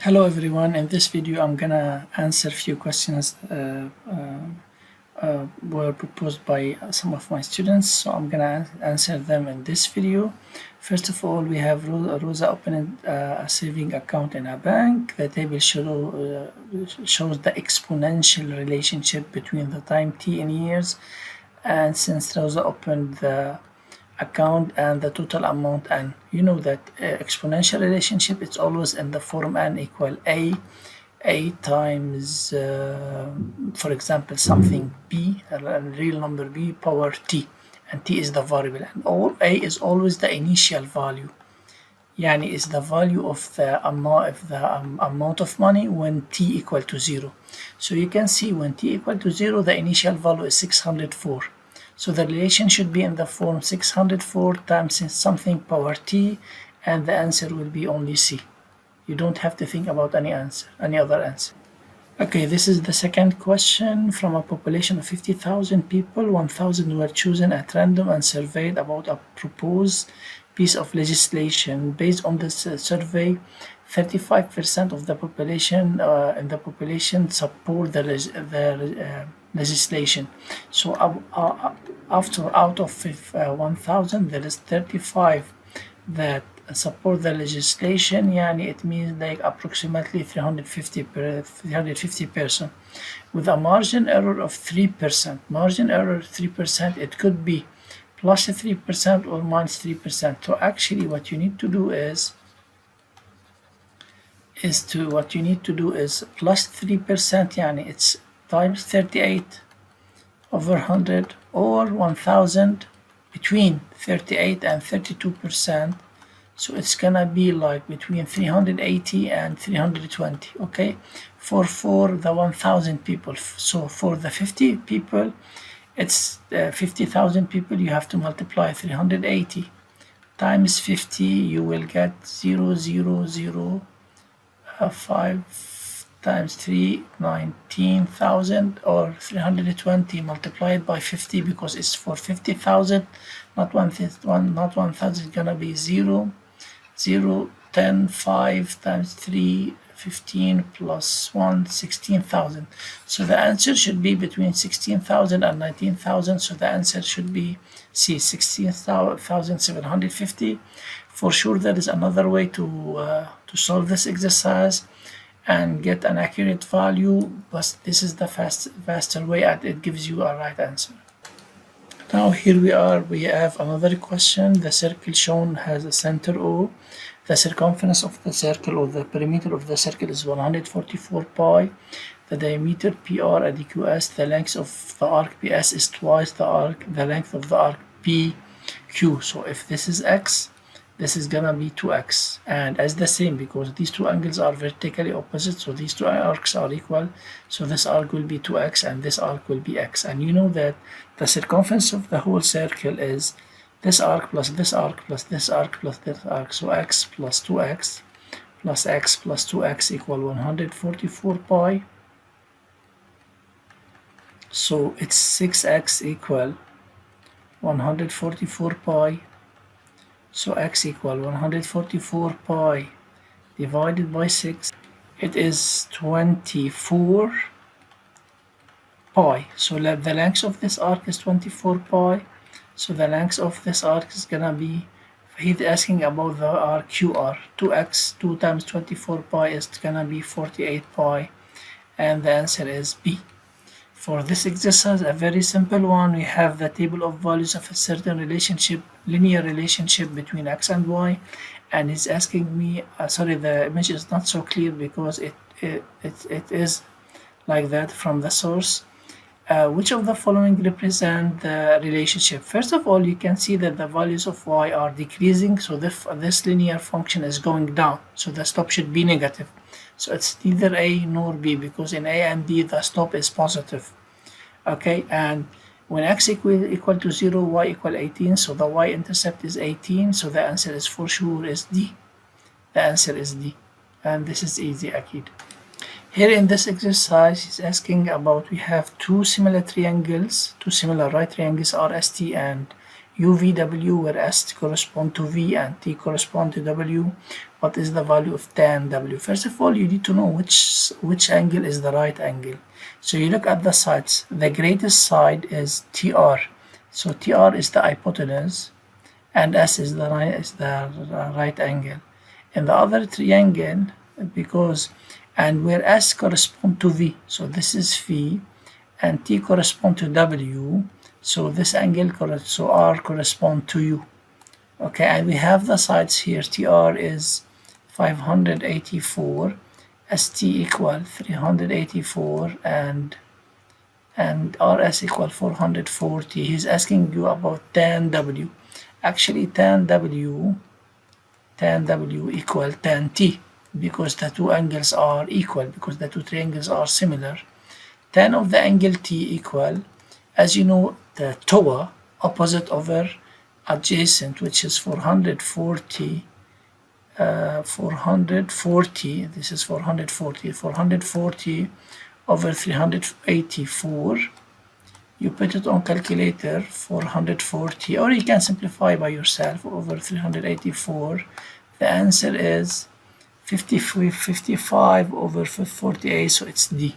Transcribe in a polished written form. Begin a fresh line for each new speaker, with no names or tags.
Hello everyone, in this video I'm gonna answer a few questions were proposed by some of my students, so I'm gonna answer them in this video. First of all, we have Rosa opening a saving account in a bank. The table shows the exponential relationship between the time t in years, and since Rosa opened the account and the total amount n. You know that exponential relationship, it's always in the form n equal a times for example something b, a real number b power t, and t is the variable, and a is always the initial value. Yani is the value of the amount of money when t equal to 0. So you can see when t equal to 0, the initial value is 604. So the relation should be in the form 604 times something power t, and the answer will be only C. You don't have to think about any other answer. Okay, this is the second question. From a population of 50,000 people, 1,000 were chosen at random and surveyed about a proposed piece of legislation. Based on this survey, 35% of the population support the legislation. So out of 1,000, there is 35 that support the legislation. Yani it means like approximately 350 person, with a margin error of 3%. Margin error 3%. It could be plus 3% or minus 3%. So actually, what you need to do is plus 3%. Yani it's times 38 over 100, or 1,000 between 38 and 32%. So it's gonna be like between 380 and 320. Okay, for the 1,000 people. So for the 50 people, it's 50,000 people. You have to multiply 380 times 50. You will get 0.005 times 3, 19,000, or 320 multiplied by 50, because it's for 50,000, not 1,000. It's gonna be 10, 5 times 3, 15 plus 1, 16,000. So the answer should be between 16,000 and 19,000. So the answer should be C, 16,750. For sure, there is another way to solve this exercise and get an accurate value, but this is the faster way, and it gives you a right answer. Now here we have another question. The circle shown has a center O. The circumference of the circle, or the perimeter of the circle, is 144 pi. The diameter PR at DQS, the length of the arc PS is twice the length of the arc PQ. So if this is x, this is gonna be 2x, and as the same, because these two angles are vertically opposite, so these two arcs are equal, so this arc will be 2x and this arc will be x. And you know that the circumference of the whole circle is this arc plus this arc plus this arc plus this arc. So x plus 2x plus x plus 2x equal 144 pi. So it's 6x equal 144 pi. So x equal 144 pi divided by 6. It is 24 pi. So the length of this arc is 24 pi. So the length of this arc is gonna be, he's asking about the arc QR. 2x, 2 times 24 pi is gonna be 48 pi, and the answer is B. For this exercise, a very simple one, we have the table of values of a certain relationship, linear relationship between x and y, and it's asking me, sorry, the image is not so clear because it is like that from the source. Which of the following represent the relationship? First of all, you can see that the values of y are decreasing, so this linear function is going down, so the slope should be negative. So it's neither A nor B, because in A and B the slope is positive. Okay, and when x equal to 0, y equal 18, so the y-intercept is 18, so the answer is for sure is D. The answer is D, and this is easy, akid. Here in this exercise, he's asking about, we have two similar right triangles, RST and UVW, where S correspond to V and T correspond to W. What is the value of tan W? First of all, you need to know which angle is the right angle. So you look at the sides. The greatest side is TR. So TR is the hypotenuse and S is the right angle. In the other triangle, and where S correspond to V, so this is V, and T correspond to W, so this angle, so R correspond to U. Okay, and we have the sides here. TR is 584, ST equal 384, and RS equal 440. He's asking you about tan W. Actually, tan W equal tan T, because the two angles are equal, because the two triangles are similar. Tan of the angle T equal, as you know, the TOA, opposite over adjacent, which is 440. 440, this is 440 over 384. You put it on calculator, 440, or you can simplify by yourself, over 384. The answer is 55 over 48, so it's D.